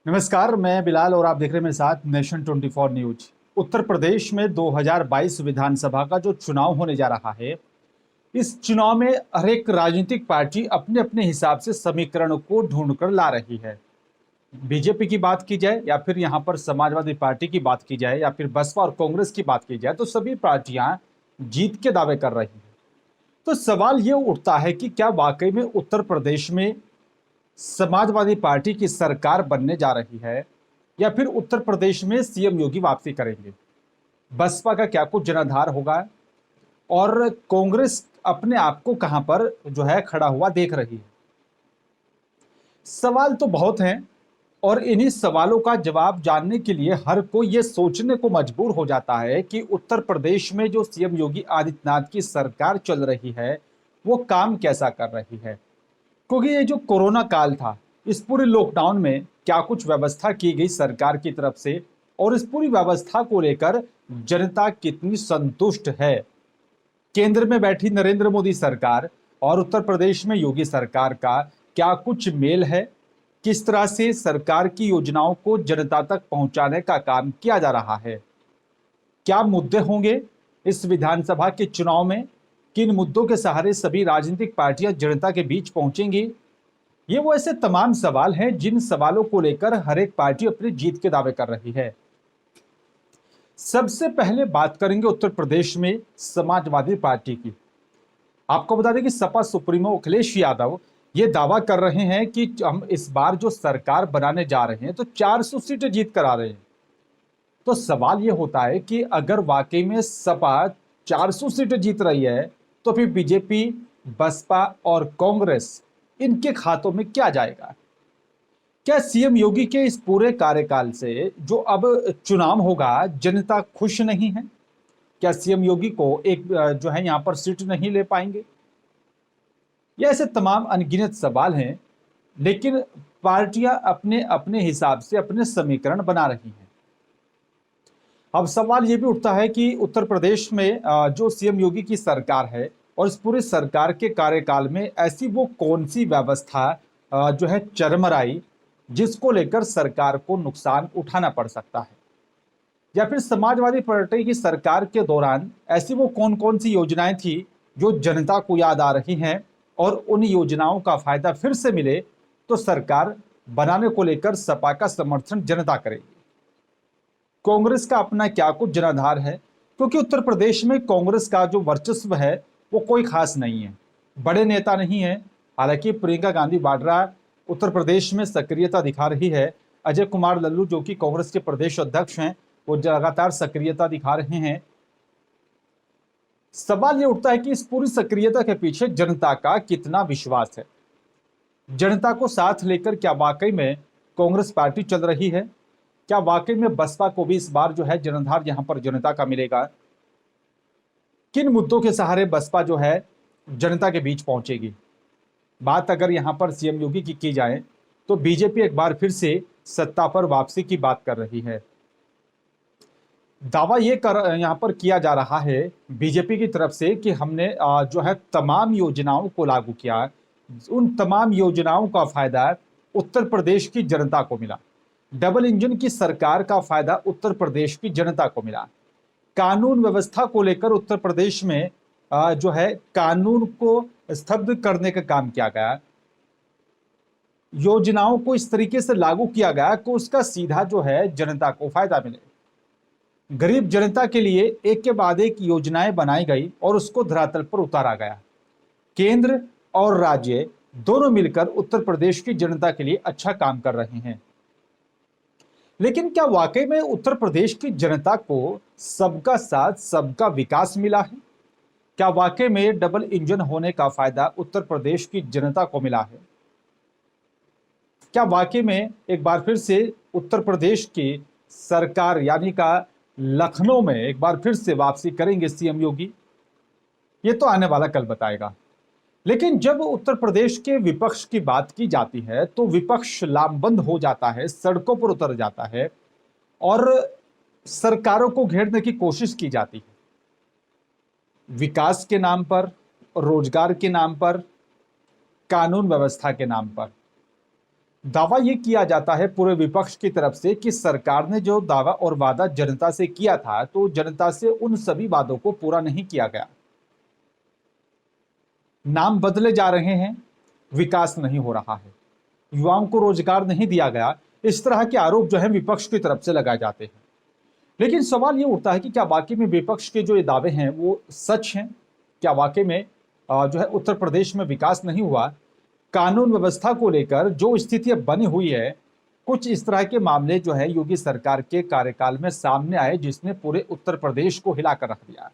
नमस्कार, मैं बिलाल और आप देख रहे हैं मेरे साथ नेशन 24 न्यूज। उत्तर प्रदेश में 2022 विधानसभा का जो चुनाव होने जा रहा है, इस चुनाव में हर एक राजनीतिक पार्टी अपने अपने हिसाब से समीकरण को ढूंढकर ला रही है। बीजेपी की बात की जाए या फिर यहाँ पर समाजवादी पार्टी की बात की जाए या फिर बसपा और कांग्रेस की बात की जाए, तो सभी पार्टियां जीत के दावे कर रही हैं। तो सवाल ये उठता है कि क्या वाकई में उत्तर प्रदेश में समाजवादी पार्टी की सरकार बनने जा रही है या फिर उत्तर प्रदेश में सीएम योगी वापसी करेंगे? बसपा का क्या कुछ जनाधार होगा और कांग्रेस अपने आप को कहां पर जो है खड़ा हुआ देख रही है? सवाल तो बहुत हैं और इन्हीं सवालों का जवाब जानने के लिए हर कोई ये सोचने को मजबूर हो जाता है कि उत्तर प्रदेश में जो सीएम योगी आदित्यनाथ की सरकार चल रही है, वो काम कैसा कर रही है। क्योंकि ये जो कोरोना काल था, इस पूरे लॉकडाउन में क्या कुछ व्यवस्था की गई सरकार की तरफ से और इस पूरी व्यवस्था को लेकर जनता कितनी संतुष्ट है। केंद्र में बैठी नरेंद्र मोदी सरकार और उत्तर प्रदेश में योगी सरकार का क्या कुछ मेल है? किस तरह से सरकार की योजनाओं को जनता तक पहुंचाने का काम किया जा रहा है? क्या मुद्दे होंगे इस विधानसभा के चुनाव में? किन मुद्दों के सहारे सभी राजनीतिक पार्टियां जनता के बीच पहुंचेंगी? ये वो ऐसे तमाम सवाल हैं जिन सवालों को लेकर हर एक पार्टी अपनी जीत के दावे कर रही है। सबसे पहले बात करेंगे उत्तर प्रदेश में समाजवादी पार्टी की। आपको बता दें कि सपा सुप्रीमो अखिलेश यादव ये दावा कर रहे हैं कि हम इस बार जो सरकार बनाने जा रहे हैं तो 400 सीटें जीत कर आ रहे हैं। तो सवाल ये होता है कि अगर वाकई में सपा 400 सीटें जीत रही है, तो फिर बीजेपी, बसपा और कांग्रेस इनके खातों में क्या जाएगा? क्या सीएम योगी के इस पूरे कार्यकाल से जो अब चुनाव होगा, जनता खुश नहीं है? क्या सीएम योगी को एक जो है यहां पर सीट नहीं ले पाएंगे? ये ऐसे तमाम अनगिनत सवाल हैं, लेकिन पार्टियां अपने अपने हिसाब से अपने समीकरण बना रही हैं। अब सवाल ये भी उठता है कि उत्तर प्रदेश में जो सीएम योगी की सरकार है और इस पूरे सरकार के कार्यकाल में ऐसी वो कौन सी व्यवस्था जो है चरमराई, जिसको लेकर सरकार को नुकसान उठाना पड़ सकता है? या फिर समाजवादी पार्टी की सरकार के दौरान ऐसी वो कौन कौन सी योजनाएं थी जो जनता को याद आ रही हैं और उन योजनाओं का फायदा फिर से मिले तो सरकार बनाने को लेकर सपा का समर्थन जनता करेगी? कांग्रेस का अपना क्या कुछ जनाधार है? क्योंकि उत्तर प्रदेश में कांग्रेस का जो वर्चस्व है वो कोई खास नहीं है, बड़े नेता नहीं है। हालांकि प्रियंका गांधी वाड्रा उत्तर प्रदेश में सक्रियता दिखा रही है। अजय कुमार लल्लू जो कि कांग्रेस के प्रदेश अध्यक्ष हैं, वो लगातार सक्रियता दिखा रहे हैं। सवाल ये उठता है कि इस पूरी सक्रियता के पीछे जनता का कितना विश्वास है? जनता को साथ लेकर क्या वाकई में कांग्रेस पार्टी चल रही है? क्या वाकई में बसपा को भी इस बार जो है जनाधार यहां पर जनता का मिलेगा? किन मुद्दों के सहारे बसपा जो है जनता के बीच पहुंचेगी? बात अगर यहां पर सीएम योगी की जाए तो बीजेपी एक बार फिर से सत्ता पर वापसी की बात कर रही है। दावा ये कर यहां पर किया जा रहा है बीजेपी की तरफ से कि हमने जो है तमाम योजनाओं को लागू किया, उन तमाम योजनाओं का फायदा उत्तर प्रदेश की जनता को मिला। डबल इंजन की सरकार का फायदा उत्तर प्रदेश की जनता को मिला। कानून व्यवस्था को लेकर उत्तर प्रदेश में जो है कानून को स्तब्ध करने का काम किया गया। योजनाओं को इस तरीके से लागू किया गया कि उसका सीधा जो है जनता को फायदा मिले। गरीब जनता के लिए एक के बाद एक योजनाएं बनाई गई और उसको धरातल पर उतारा गया। केंद्र और राज्य दोनों मिलकर उत्तर प्रदेश की जनता के लिए अच्छा काम कर रहे हैं। लेकिन क्या वाकई में उत्तर प्रदेश की जनता को सबका साथ सबका विकास मिला है? क्या वाकई में डबल इंजन होने का फायदा उत्तर प्रदेश की जनता को मिला है? क्या वाकई में एक बार फिर से उत्तर प्रदेश की सरकार यानी का लखनऊ में एक बार फिर से वापसी करेंगे सीएम योगी? ये तो आने वाला कल बताएगा। लेकिन जब उत्तर प्रदेश के विपक्ष की बात की जाती है तो विपक्ष लामबंद हो जाता है, सड़कों पर उतर जाता है और सरकारों को घेरने की कोशिश की जाती है। विकास के नाम पर, रोजगार के नाम पर, कानून व्यवस्था के नाम पर। दावा ये किया जाता है पूरे विपक्ष की तरफ से कि सरकार ने जो दावा और वादा जनता से किया था, तो जनता से उन सभी वादों को पूरा नहीं किया गया। नाम बदले जा रहे हैं, विकास नहीं हो रहा है, युवाओं को रोजगार नहीं दिया गया। इस तरह के आरोप जो है विपक्ष की तरफ से लगाए जाते हैं। लेकिन सवाल ये उठता है कि क्या वाकई में विपक्ष के जो ये दावे हैं वो सच हैं? क्या वाकई में जो है उत्तर प्रदेश में विकास नहीं हुआ? कानून व्यवस्था को लेकर जो स्थिति बनी हुई है, कुछ इस तरह के मामले जो है योगी सरकार के कार्यकाल में सामने आए, जिसने पूरे उत्तर प्रदेश को हिलाकर रख दिया।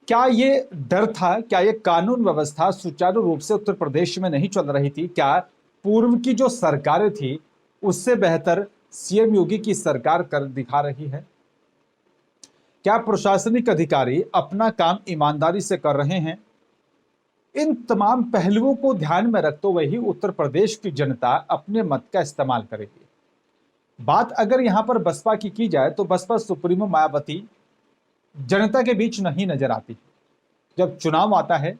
क्या ये डर था? क्या ये कानून व्यवस्था सुचारू रूप से उत्तर प्रदेश में नहीं चल रही थी? क्या पूर्व की जो सरकारें थी उससे बेहतर सीएम योगी की सरकार कर दिखा रही है? क्या प्रशासनिक अधिकारी अपना काम ईमानदारी से कर रहे हैं? इन तमाम पहलुओं को ध्यान में रखते हुए ही उत्तर प्रदेश की जनता अपने मत का इस्तेमाल करेगी। बात अगर यहां पर बसपा की जाए तो बसपा सुप्रीमो मायावती जनता के बीच नहीं नजर आती। जब चुनाव आता है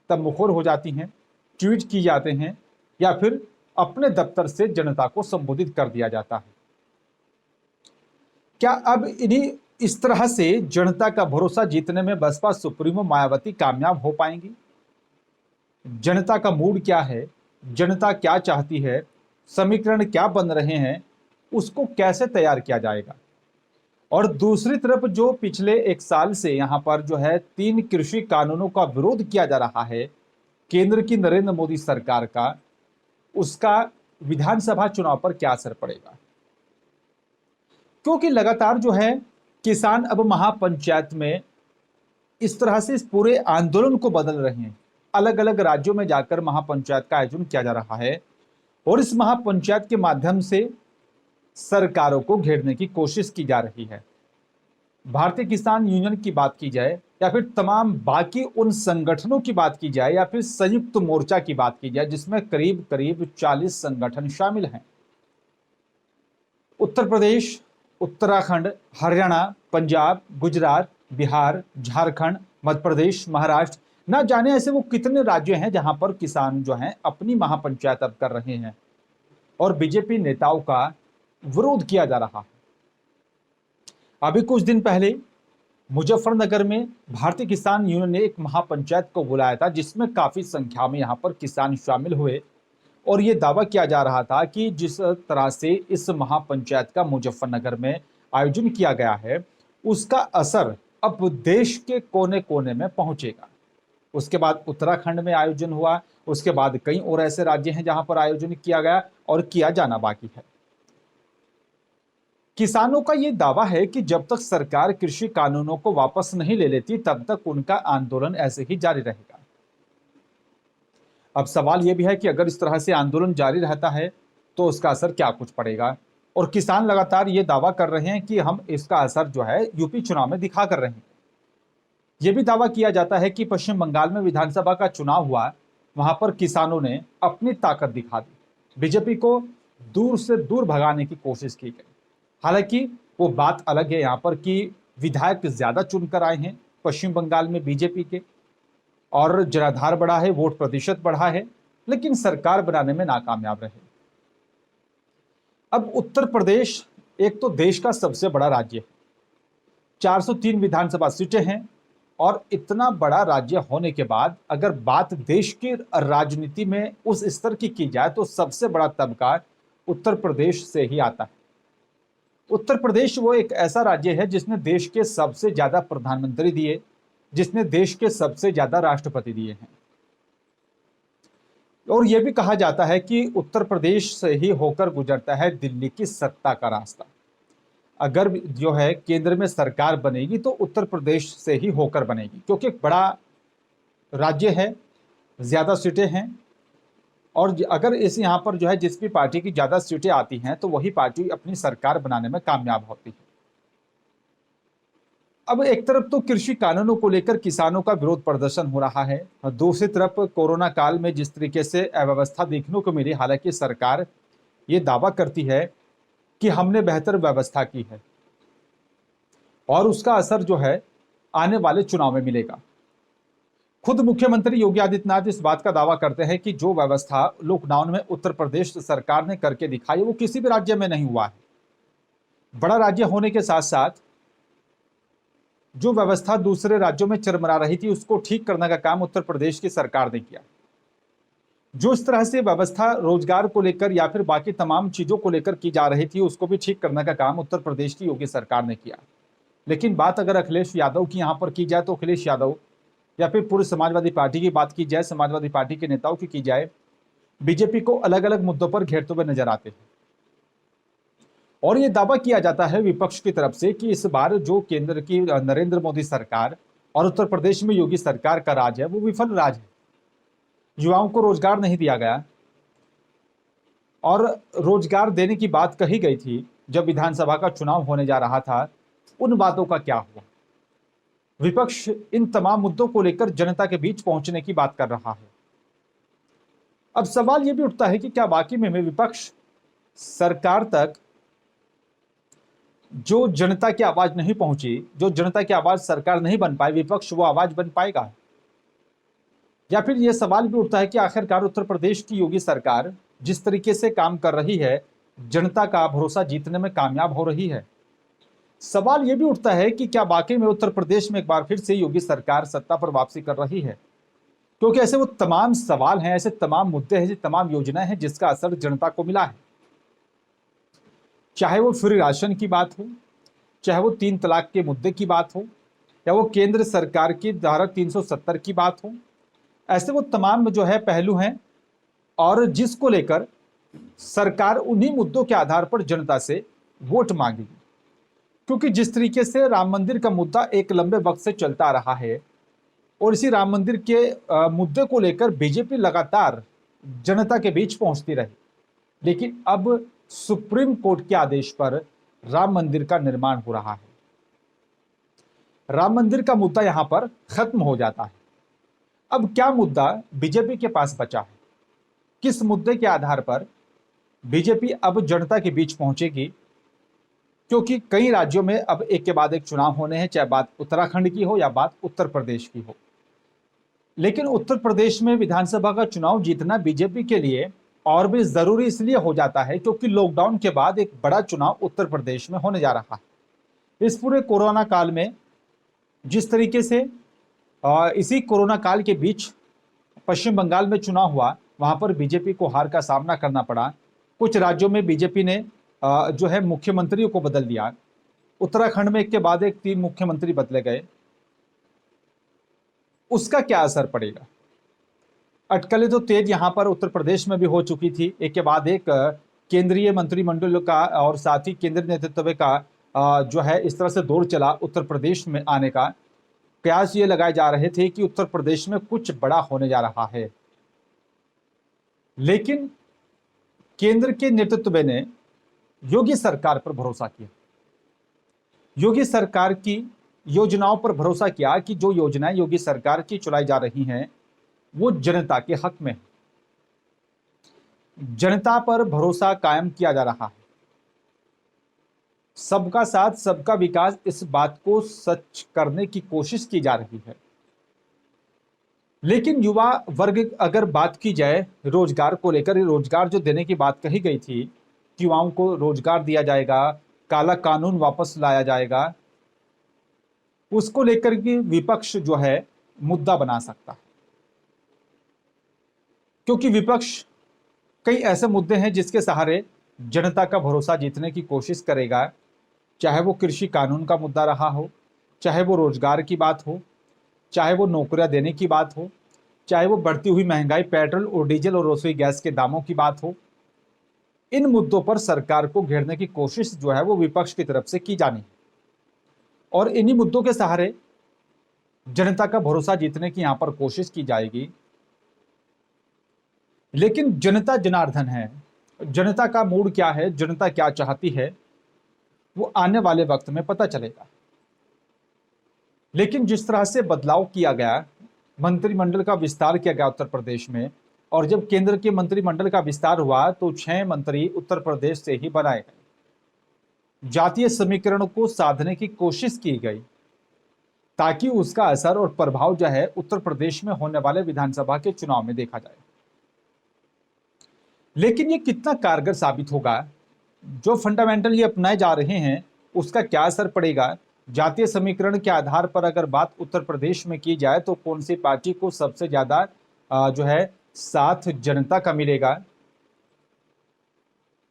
तब मुखर हो जाती हैं, ट्वीट की जाते हैं या फिर अपने दफ्तर से जनता को संबोधित कर दिया जाता है। क्या अब इन्हीं इस तरह से जनता का भरोसा जीतने में बसपा सुप्रीमो मायावती कामयाब हो पाएंगी? जनता का मूड क्या है, जनता क्या चाहती है, समीकरण क्या बन रहे हैं, उसको कैसे तैयार किया जाएगा? और दूसरी तरफ जो पिछले एक साल से यहां पर जो है 3 कृषि कानूनों का विरोध किया जा रहा है केंद्र की नरेंद्र मोदी सरकार का, उसका विधानसभा चुनाव पर क्या असर पड़ेगा? क्योंकि लगातार जो है किसान अब महापंचायत में इस तरह से इस पूरे आंदोलन को बदल रहे हैं। अलग अलग राज्यों में जाकर महापंचायत का आयोजन किया जा रहा है और इस महापंचायत के माध्यम से सरकारों को घेरने की कोशिश की जा रही है। भारतीय किसान यूनियन की बात की जाए या फिर तमाम बाकी उन संगठनों की बात की जाए या फिर संयुक्त मोर्चा की बात की जाए, जिसमें करीब करीब 40 संगठन शामिल हैं। उत्तर प्रदेश, उत्तराखंड, हरियाणा, पंजाब, गुजरात, बिहार, झारखंड, मध्य प्रदेश, महाराष्ट्र, ना जाने ऐसे वो कितने राज्य हैं जहां पर किसान जो हैं अपनी महापंचायत अब कर रहे हैं और बीजेपी नेताओं का विरोध किया जा रहा है। अभी कुछ दिन पहले मुजफ्फरनगर में भारतीय किसान यूनियन ने एक महापंचायत को बुलाया था, जिसमें काफी संख्या में यहां पर किसान शामिल हुए और ये दावा किया जा रहा था कि जिस तरह से इस महापंचायत का मुजफ्फरनगर में आयोजन किया गया है, उसका असर अब देश के कोने कोने में पहुंचेगा। उसके बाद उत्तराखंड में आयोजन हुआ, उसके बाद कई और ऐसे राज्य हैं जहां पर आयोजन किया गया और किया जाना बाकी है। किसानों का यह दावा है कि जब तक सरकार कृषि कानूनों को वापस नहीं ले लेती तब तक उनका आंदोलन ऐसे ही जारी रहेगा। अब सवाल यह भी है कि अगर इस तरह से आंदोलन जारी रहता है तो उसका असर क्या कुछ पड़ेगा। और किसान लगातार ये दावा कर रहे हैं कि हम इसका असर जो है यूपी चुनाव में दिखा कर रहे हैं। यह भी दावा किया जाता है कि पश्चिम बंगाल में विधानसभा का चुनाव हुआ, वहां पर किसानों ने अपनी ताकत दिखा दी, बीजेपी को दूर से दूर भगाने की कोशिश की गई। हालांकि वो बात अलग है यहाँ पर कि विधायक ज्यादा चुनकर आए हैं पश्चिम बंगाल में बीजेपी के और जनाधार बढ़ा है, वोट प्रतिशत बढ़ा है, लेकिन सरकार बनाने में नाकामयाब रहे। अब उत्तर प्रदेश एक तो देश का सबसे बड़ा राज्य है, 403 विधानसभा सीटें हैं और इतना बड़ा राज्य होने के बाद अगर बात देश की राजनीति में उस स्तर की जाए तो सबसे बड़ा तबका उत्तर प्रदेश से ही आता है। उत्तर प्रदेश वो एक ऐसा राज्य है जिसने देश के सबसे ज्यादा प्रधानमंत्री दिए, जिसने देश के सबसे ज्यादा राष्ट्रपति दिए हैं। और यह भी कहा जाता है कि उत्तर प्रदेश से ही होकर गुजरता है दिल्ली की सत्ता का रास्ता। अगर जो है केंद्र में सरकार बनेगी तो उत्तर प्रदेश से ही होकर बनेगी, क्योंकि एक बड़ा राज्य है, ज्यादा सीटें हैं और अगर इस यहाँ पर जो है जिस भी पार्टी की ज्यादा सीटें आती हैं तो वही पार्टी अपनी सरकार बनाने में कामयाब होती है। अब एक तरफ तो कृषि कानूनों को लेकर किसानों का विरोध प्रदर्शन हो रहा है, दूसरी तरफ कोरोना काल में जिस तरीके से अव्यवस्था देखने को मिली, हालांकि सरकार ये दावा करती है कि हमने बेहतर व्यवस्था की है और उसका असर जो है आने वाले चुनाव में मिलेगा। खुद मुख्यमंत्री योगी आदित्यनाथ इस बात का दावा करते हैं कि जो व्यवस्था लॉकडाउन में उत्तर प्रदेश सरकार ने करके दिखाई वो किसी भी राज्य में नहीं हुआ है। बड़ा राज्य होने के साथ साथ जो व्यवस्था दूसरे राज्यों में चरमरा रही थी उसको ठीक करने का काम उत्तर प्रदेश की सरकार ने किया। जो इस तरह से व्यवस्था रोजगार को लेकर या फिर बाकी तमाम चीजों को लेकर की जा रही थी उसको भी ठीक करने का काम उत्तर प्रदेश की योगी सरकार ने किया। लेकिन बात अगर अखिलेश यादव की यहां पर की जाए तो अखिलेश यादव या फिर पूरी समाजवादी पार्टी की बात की जाए, समाजवादी पार्टी के नेताओं की जाए, बीजेपी को अलग अलग मुद्दों पर घेरते हुए नजर आते हैं। और यह दावा किया जाता है विपक्ष की तरफ से कि इस बार जो केंद्र की नरेंद्र मोदी सरकार और उत्तर प्रदेश में योगी सरकार का राज है वो विफल राज है। युवाओं को रोजगार नहीं दिया गया और रोजगार देने की बात कही गई थी जब विधानसभा का चुनाव होने जा रहा था, उन बातों का क्या हुआ? विपक्ष इन तमाम मुद्दों को लेकर जनता के बीच पहुंचने की बात कर रहा है। अब सवाल यह भी उठता है कि क्या वाकई में विपक्ष सरकार तक जो जनता की आवाज नहीं पहुंची, जो जनता की आवाज सरकार नहीं बन पाई, विपक्ष वो आवाज बन पाएगा? या फिर यह सवाल भी उठता है कि आखिरकार उत्तर प्रदेश की योगी सरकार जिस तरीके से काम कर रही है, जनता का भरोसा जीतने में कामयाब हो रही है? सवाल यह भी उठता है कि क्या वाकई में उत्तर प्रदेश में एक बार फिर से योगी सरकार सत्ता पर वापसी कर रही है? क्योंकि ऐसे वो तमाम सवाल हैं, ऐसे तमाम मुद्दे हैं, ऐसी तमाम योजनाएं हैं जिसका असर जनता को मिला है। चाहे वो फ्री राशन की बात हो, चाहे वो 3 तलाक के मुद्दे की बात हो, या वो केंद्र सरकार की धारा 370 की बात हो, ऐसे वो तमाम जो है पहलू हैं और जिसको लेकर सरकार उन्हीं मुद्दों के आधार पर जनता से वोट मांगेगी। क्योंकि जिस तरीके से राम मंदिर का मुद्दा एक लंबे वक्त से चलता आ रहा है और इसी राम मंदिर के मुद्दे को लेकर बीजेपी लगातार जनता के बीच पहुंचती रही, लेकिन अब सुप्रीम कोर्ट के आदेश पर राम मंदिर का निर्माण हो रहा है। राम मंदिर का मुद्दा यहां पर खत्म हो जाता है। अब क्या मुद्दा बीजेपी के पास बचा है? किस मुद्दे के आधार पर बीजेपी अब जनता के बीच पहुंचेगी? क्योंकि कई राज्यों में अब एक के बाद एक चुनाव होने हैं, चाहे बात उत्तराखंड की हो या बात उत्तर प्रदेश की हो। लेकिन उत्तर प्रदेश में विधानसभा का चुनाव जीतना बीजेपी के लिए और भी जरूरी इसलिए हो जाता है क्योंकि लॉकडाउन के बाद एक बड़ा चुनाव उत्तर प्रदेश में होने जा रहा है। इस पूरे कोरोना काल में जिस तरीके से इसी कोरोना काल के बीच पश्चिम बंगाल में चुनाव हुआ, वहां पर बीजेपी को हार का सामना करना पड़ा। कुछ राज्यों में बीजेपी ने जो है मुख्यमंत्रियों को बदल दिया। उत्तराखंड में एक के बाद एक 3 मुख्यमंत्री बदले गए। उसका क्या असर पड़ेगा? अटकलें तो तेज यहां पर उत्तर प्रदेश में भी हो चुकी थी। एक के बाद एक केंद्रीय मंत्रिमंडल का और साथ ही केंद्रीय नेतृत्व का जो है इस तरह से दौर चला उत्तर प्रदेश में आने का। कयास ये लगाए जा रहे थे कि उत्तर प्रदेश में कुछ बड़ा होने जा रहा है, लेकिन केंद्र के नेतृत्व ने योगी सरकार पर भरोसा किया, योगी सरकार की योजनाओं पर भरोसा किया कि जो योजनाएं योगी सरकार की चलाई जा रही हैं वो जनता के हक में, जनता पर भरोसा कायम किया जा रहा है। सबका साथ सबका विकास, इस बात को सच करने की कोशिश की जा रही है। लेकिन युवा वर्ग अगर बात की जाए रोजगार को लेकर, रोजगार जो देने की बात कही गई थी, युवाओं को रोजगार दिया जाएगा, काला कानून वापस लाया जाएगा, उसको लेकर के विपक्ष जो है मुद्दा बना सकता है। क्योंकि विपक्ष कई ऐसे मुद्दे हैं जिसके सहारे जनता का भरोसा जीतने की कोशिश करेगा, चाहे वो कृषि कानून का मुद्दा रहा हो, चाहे वो रोजगार की बात हो, चाहे वो नौकरियां देने की बात हो, चाहे वो बढ़ती हुई महंगाई, पेट्रोल और डीजल और रसोई गैस के दामों की बात हो। इन मुद्दों पर सरकार को घेरने की कोशिश जो है वो विपक्ष की तरफ से की जानी है और इन्हीं मुद्दों के सहारे जनता का भरोसा जीतने की यहां पर कोशिश की जाएगी। लेकिन जनता जनार्दन है, जनता का मूड क्या है, जनता क्या चाहती है, वो आने वाले वक्त में पता चलेगा। लेकिन जिस तरह से बदलाव किया गया, मंत्रिमंडल का विस्तार किया गया उत्तर प्रदेश में, और जब केंद्र के मंत्रिमंडल का विस्तार हुआ तो 6 मंत्री उत्तर प्रदेश से ही बनाए गए। जातीय समीकरण को साधने की कोशिश की गई। ताकि उसका असर और प्रभाव जो है उत्तर प्रदेश में होने वाले विधानसभा के चुनाव में देखा जाए। लेकिन ये कितना कारगर साबित होगा, जो फंडामेंटल ये अपनाए जा रहे हैं उसका क्या असर पड़ेगा। जातीय समीकरण के आधार पर अगर बात उत्तर प्रदेश में की जाए तो कौन सी पार्टी को सबसे ज्यादा जो है साथ जनता का मिलेगा,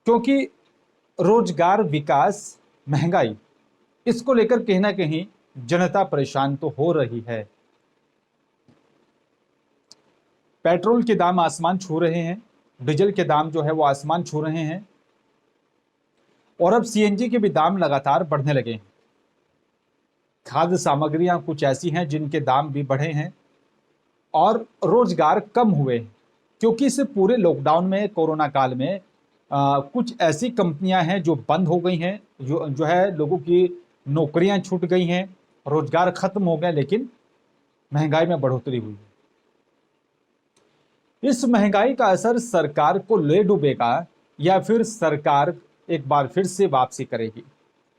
क्योंकि रोजगार, विकास, महंगाई, इसको लेकर कहीं ना कहीं जनता परेशान तो हो रही है। पेट्रोल के दाम आसमान छू रहे हैं, डीजल के दाम जो है वो आसमान छू रहे हैं, और अब सीएनजी के भी दाम लगातार बढ़ने लगे हैं। खाद्य सामग्रियां कुछ ऐसी हैं जिनके दाम भी बढ़े हैं और रोजगार कम हुए हैं, क्योंकि इस पूरे लॉकडाउन में, कोरोना काल में कुछ ऐसी कंपनियां हैं जो बंद हो गई हैं, जो है लोगों की नौकरियां छूट गई हैं, रोजगार खत्म हो गए, लेकिन महंगाई में बढ़ोतरी हुई। इस महंगाई का असर सरकार को ले डूबेगा या फिर सरकार एक बार फिर से वापसी करेगी?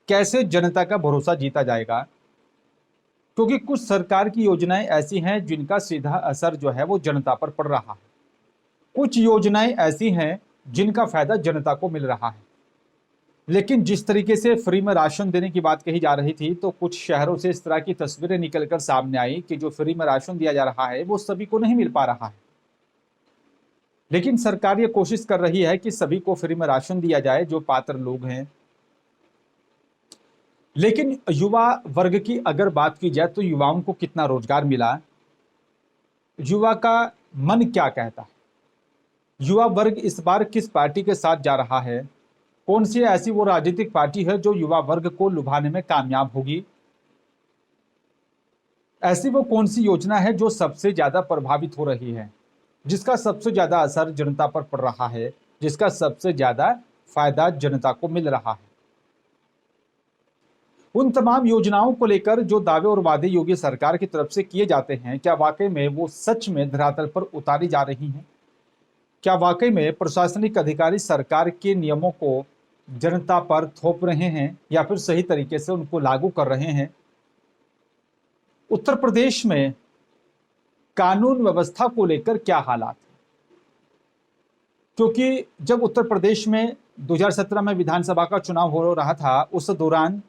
कैसे जनता का भरोसा जीता जाएगा? क्योंकि कुछ सरकार की योजनाएं ऐसी हैं जिनका सीधा असर जो है वो जनता पर पड़ रहा है, कुछ योजनाएं ऐसी हैं जिनका फायदा जनता को मिल रहा है। लेकिन जिस तरीके से फ्री में राशन देने की बात कही जा रही थी, तो कुछ शहरों से इस तरह की तस्वीरें निकलकर सामने आई कि जो फ्री में राशन दिया जा रहा है वो सभी को नहीं मिल पा रहा है। लेकिन सरकार ये कोशिश कर रही है कि सभी को फ्री में राशन दिया जाए जो पात्र लोग हैं। लेकिन युवा वर्ग की अगर बात की जाए तो युवाओं को कितना रोजगार मिला, युवा का मन क्या कहता है, युवा वर्ग इस बार किस पार्टी के साथ जा रहा है, कौन सी ऐसी वो राजनीतिक पार्टी है जो युवा वर्ग को लुभाने में कामयाब होगी, ऐसी वो कौन सी योजना है जो सबसे ज्यादा प्रभावित हो रही है, जिसका सबसे ज्यादा असर जनता पर पड़ रहा है, जिसका सबसे ज्यादा फायदा जनता को मिल रहा है। उन तमाम योजनाओं को लेकर जो दावे और वादे योगी सरकार की तरफ से किए जाते हैं, क्या वाकई में वो सच में धरातल पर उतारी जा रही हैं? क्या वाकई में प्रशासनिक अधिकारी सरकार के नियमों को जनता पर थोप रहे हैं या फिर सही तरीके से उनको लागू कर रहे हैं? उत्तर प्रदेश में कानून व्यवस्था को लेकर क्या हालात है? क्योंकि जब उत्तर प्रदेश में 2017 में विधानसभा का चुनाव हो रहा था, उस दौरान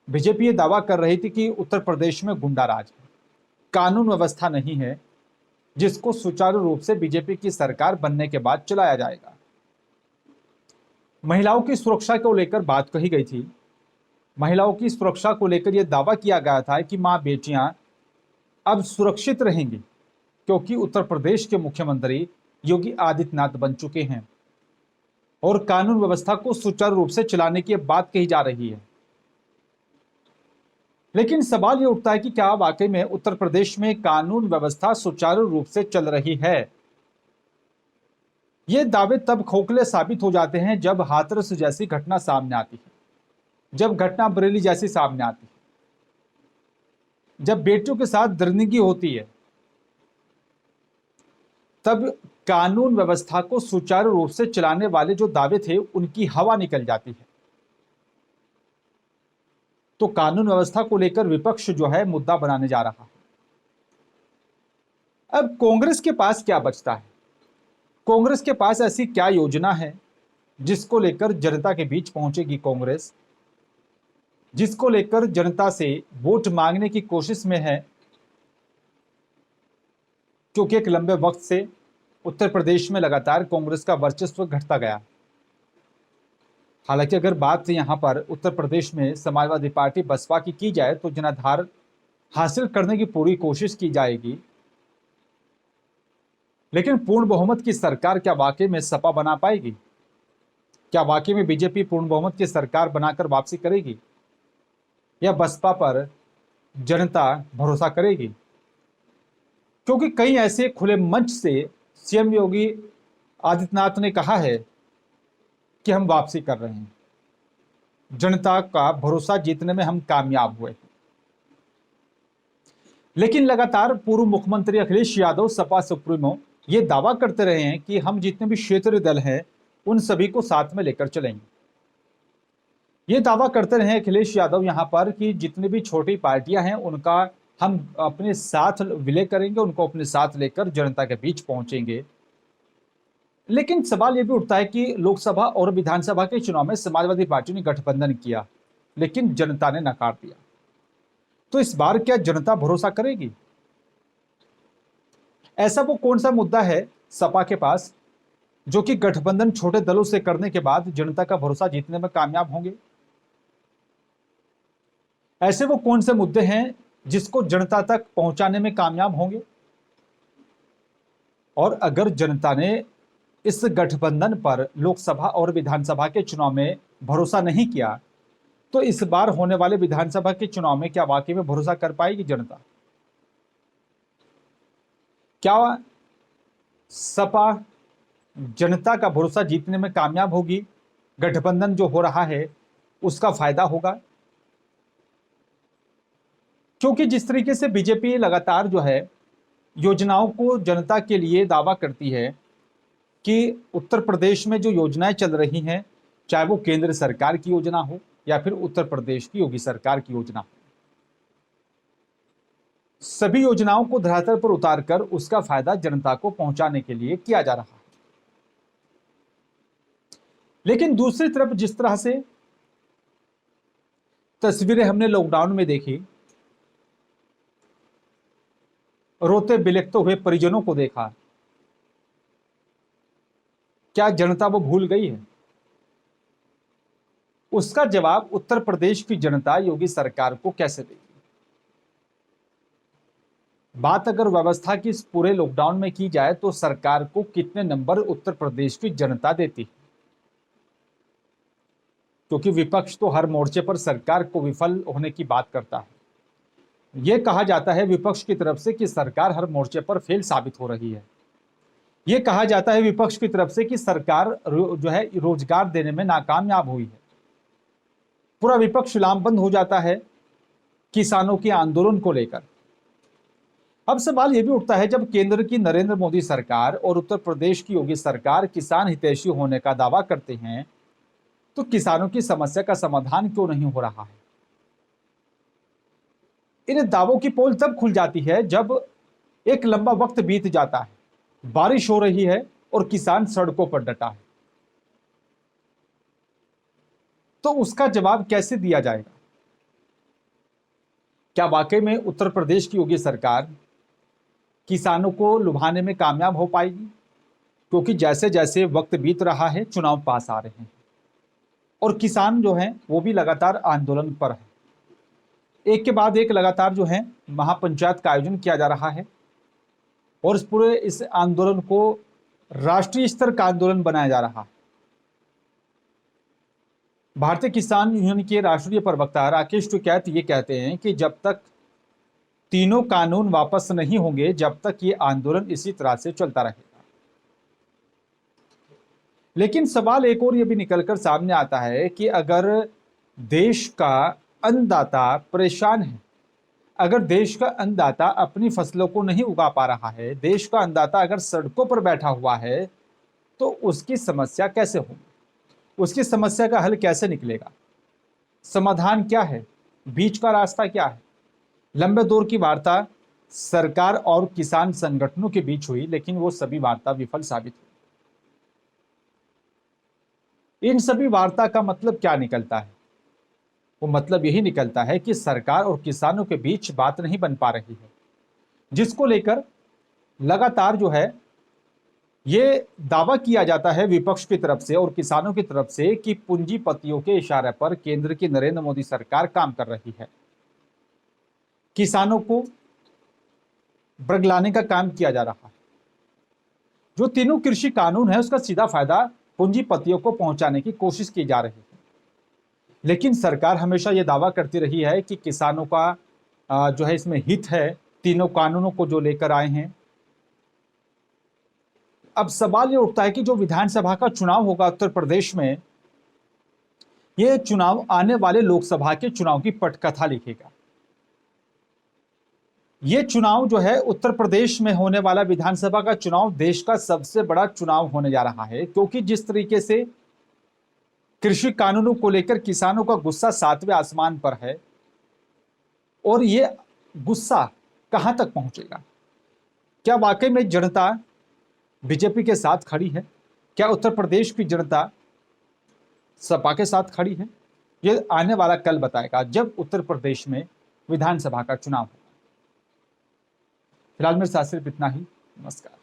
बीजेपी ये दावा कर रही थी कि उत्तर प्रदेश में गुंडा राज है, कानून व्यवस्था नहीं है, जिसको सुचारू रूप से बीजेपी की सरकार बनने के बाद चलाया जाएगा। महिलाओं की सुरक्षा को लेकर बात कही गई थी, महिलाओं की सुरक्षा को लेकर यह दावा किया गया था कि मां बेटियां अब सुरक्षित रहेंगी, क्योंकि उत्तर प्रदेश के मुख्यमंत्री योगी आदित्यनाथ बन चुके हैं और कानून व्यवस्था को सुचारू रूप से चलाने की बात कही जा रही है। लेकिन सवाल ये उठता है कि क्या वाकई में उत्तर प्रदेश में कानून व्यवस्था सुचारू रूप से चल रही है? ये दावे तब खोखले साबित हो जाते हैं जब हाथरस जैसी घटना सामने आती है, जब घटना बरेली जैसी सामने आती है, जब बेटियों के साथ दरिंदगी होती है, तब कानून व्यवस्था को सुचारू रूप से चलाने वाले जो दावे थे उनकी हवा निकल जाती है। तो कानून व्यवस्था को लेकर विपक्ष जो है मुद्दा बनाने जा रहा है। अब कांग्रेस के पास क्या बचता है? कांग्रेस के पास ऐसी क्या योजना है जिसको लेकर जनता के बीच पहुंचेगी कांग्रेस, जिसको लेकर जनता से वोट मांगने की कोशिश में है? क्योंकि एक लंबे वक्त से उत्तर प्रदेश में लगातार कांग्रेस का वर्चस्व घटता गया। हालांकि अगर बात यहां पर उत्तर प्रदेश में समाजवादी पार्टी बसपा की जाए तो जनाधार हासिल करने की पूरी कोशिश की जाएगी, लेकिन पूर्ण बहुमत की सरकार क्या वाकई में सपा बना पाएगी? क्या वाकई में बीजेपी पूर्ण बहुमत की सरकार बनाकर वापसी करेगी, या बसपा पर जनता भरोसा करेगी? क्योंकि कई ऐसे खुले मंच से सीएम योगी आदित्यनाथ ने कहा है कि हम वापसी कर रहे हैं, जनता का भरोसा जीतने में हम कामयाब हुए। लेकिन लगातार पूर्व मुख्यमंत्री अखिलेश यादव सपा सुप्रीमो ये दावा करते रहे हैं कि हम जितने भी क्षेत्रीय दल हैं उन सभी को साथ में लेकर चलेंगे। ये दावा करते रहे अखिलेश यादव यहां पर कि जितनी भी छोटी पार्टियां हैं उनका हम अपने साथ विलय करेंगे, उनको अपने साथ लेकर जनता के बीच पहुंचेंगे। लेकिन सवाल यह भी उठता है कि लोकसभा और विधानसभा के चुनाव में समाजवादी पार्टी ने गठबंधन किया, लेकिन जनता ने नकार दिया। तो इस बार क्या जनता भरोसा करेगी? ऐसा वो कौन सा मुद्दा है सपा के पास जो कि गठबंधन छोटे दलों से करने के बाद जनता का भरोसा जीतने में कामयाब होंगे? ऐसे वो कौन से मुद्दे हैं जिसको जनता तक पहुंचाने में कामयाब होंगे? और अगर जनता ने इस गठबंधन पर लोकसभा और विधानसभा के चुनाव में भरोसा नहीं किया, तो इस बार होने वाले विधानसभा के चुनाव में क्या वाकई में भरोसा कर पाएगी जनता? क्या सपा जनता का भरोसा जीतने में कामयाब होगी? गठबंधन जो हो रहा है उसका फायदा होगा? क्योंकि जिस तरीके से बीजेपी लगातार जो है योजनाओं को जनता के लिए दावा करती है कि उत्तर प्रदेश में जो योजनाएं चल रही हैं, चाहे वो केंद्र सरकार की योजना हो या फिर उत्तर प्रदेश की योगी सरकार की योजना हो, सभी योजनाओं को धरातल पर उतारकर उसका फायदा जनता को पहुंचाने के लिए किया जा रहा है। लेकिन दूसरी तरफ जिस तरह से तस्वीरें हमने लॉकडाउन में देखी, रोते बिलखते हुए परिजनों को देखा, क्या जनता वो भूल गई है? उसका जवाब उत्तर प्रदेश की जनता योगी सरकार को कैसे देगी? बात अगर व्यवस्था की इस पूरे लॉकडाउन में की जाए तो सरकार को कितने नंबर उत्तर प्रदेश की जनता देती है? क्योंकि विपक्ष तो हर मोर्चे पर सरकार को विफल होने की बात करता है। यह कहा जाता है विपक्ष की तरफ से कि सरकार हर मोर्चे पर फेल साबित हो रही है। यह कहा जाता है विपक्ष की तरफ से कि सरकार जो है रोजगार देने में नाकामयाब हुई है। पूरा विपक्ष लामबंद हो जाता है किसानों के आंदोलन को लेकर। अब सवाल यह भी उठता है, जब केंद्र की नरेंद्र मोदी सरकार और उत्तर प्रदेश की योगी सरकार किसान हितैषी होने का दावा करते हैं, तो किसानों की समस्या का समाधान क्यों नहीं हो रहा है? इन दावों की पोल तब खुल जाती है जब एक लंबा वक्त बीत जाता है, बारिश हो रही है और किसान सड़कों पर डटा है। तो उसका जवाब कैसे दिया जाएगा? क्या वाकई में उत्तर प्रदेश की योगी सरकार किसानों को लुभाने में कामयाब हो पाएगी? क्योंकि जैसे जैसे वक्त बीत रहा है, चुनाव पास आ रहे हैं और किसान जो हैं वो भी लगातार आंदोलन पर है। एक के बाद एक लगातार जो है महापंचायत का आयोजन किया जा रहा है और इस आंदोलन को राष्ट्रीय स्तर का आंदोलन बनाया जा रहा है। भारतीय किसान यूनियन के राष्ट्रीय प्रवक्ता राकेश टिकैत ये कहते हैं कि जब तक तीनों कानून वापस नहीं होंगे, जब तक ये आंदोलन इसी तरह से चलता रहेगा। लेकिन सवाल एक और ये भी निकलकर सामने आता है कि अगर देश का अन्नदाता परेशान है, अगर देश का अन्नदाता अपनी फसलों को नहीं उगा पा रहा है, देश का अन्नदाता अगर सड़कों पर बैठा हुआ है, तो उसकी समस्या कैसे होगी? उसकी समस्या का हल कैसे निकलेगा? समाधान क्या है? बीच का रास्ता क्या है? लंबे दौर की वार्ता सरकार और किसान संगठनों के बीच हुई, लेकिन वो सभी वार्ता विफल साबित हुई। इन सभी वार्ता का मतलब क्या निकलता है? वो मतलब यही निकलता है कि सरकार और किसानों के बीच बात नहीं बन पा रही है, जिसको लेकर लगातार जो है ये दावा किया जाता है विपक्ष की तरफ से और किसानों की तरफ से कि पूंजीपतियों के इशारे पर केंद्र की नरेंद्र मोदी सरकार काम कर रही है। किसानों को बरगलाने का काम किया जा रहा है। जो तीनों कृषि कानून है उसका सीधा फायदा पूंजीपतियों को पहुंचाने की कोशिश की जा रही है। लेकिन सरकार हमेशा यह दावा करती रही है कि किसानों का जो है इसमें हित है, तीनों कानूनों को जो लेकर आए हैं। अब सवाल ये उठता है कि जो विधानसभा का चुनाव होगा उत्तर प्रदेश में, यह चुनाव आने वाले लोकसभा के चुनाव की पटकथा लिखेगा। यह चुनाव जो है उत्तर प्रदेश में होने वाला विधानसभा का चुनाव देश का सबसे बड़ा चुनाव होने जा रहा है, क्योंकि जिस तरीके से कृषि कानूनों को लेकर किसानों का गुस्सा 7वें आसमान पर है और ये गुस्सा कहां तक पहुंचेगा? क्या वाकई में जनता बीजेपी के साथ खड़ी है? क्या उत्तर प्रदेश की जनता सपा के साथ खड़ी है? ये आने वाला कल बताएगा, जब उत्तर प्रदेश में विधानसभा का चुनाव होगा। फिलहाल मेरे साथ सिर्फ इतना ही। नमस्कार।